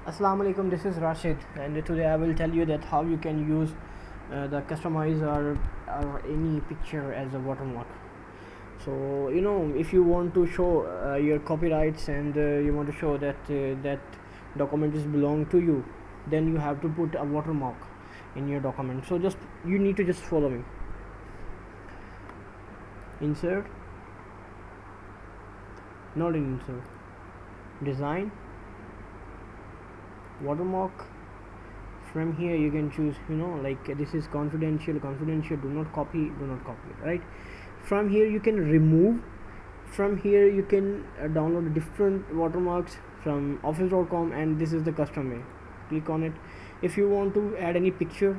Assalamu alaikum, this is Rashid, and today I will tell you that how you can use the customize or any picture as a watermark. So if you want to show your copyrights and you want to show that that document is belong to you, then you have to put a watermark in your document. So just you need to just follow me. Insert, not in insert, design, watermark. From here you can choose, like this is confidential, do not copy, right? From here you can remove. From here you can download different watermarks from office.com, and this is the custom way. Click on it. If you want to add any picture,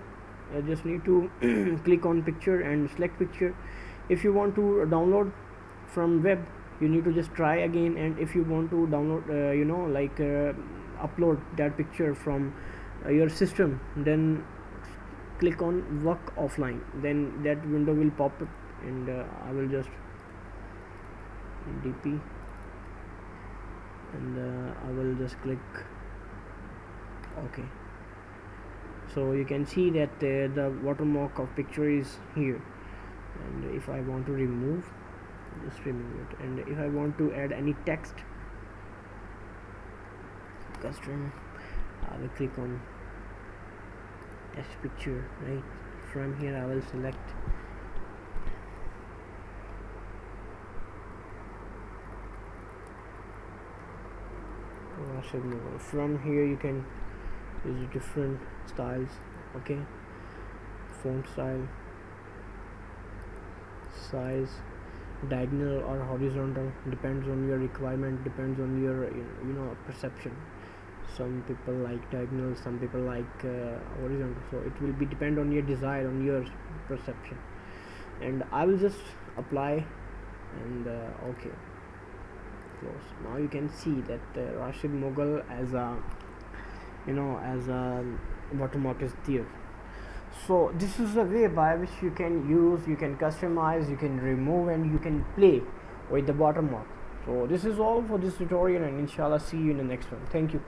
just need to click on picture and select picture. If you want to download from web, you need to just try again. And if you want to download upload that picture from your system, then click on work offline. Then that window will pop up, and I will just dp, and I will just click OK. So you can see that the watermark of picture is here, and if I want to remove, just remove it. And if I want to add any text, custom, I will click on text picture, right? From here I will select from here. You can use different styles, okay? Font style, size, diagonal or horizontal, depends on your requirement, depends on your perception. Some people like diagonal, some people like horizontal, so it will be depend on your desire, on your perception. And I will just apply, and okay, close. Now you can see that Rashid Mughal as a watermark is there. So this is a way by which you can use, you can customize, you can remove, and you can play with the watermark. So this is all for this tutorial, and inshallah see you in the next one. Thank you.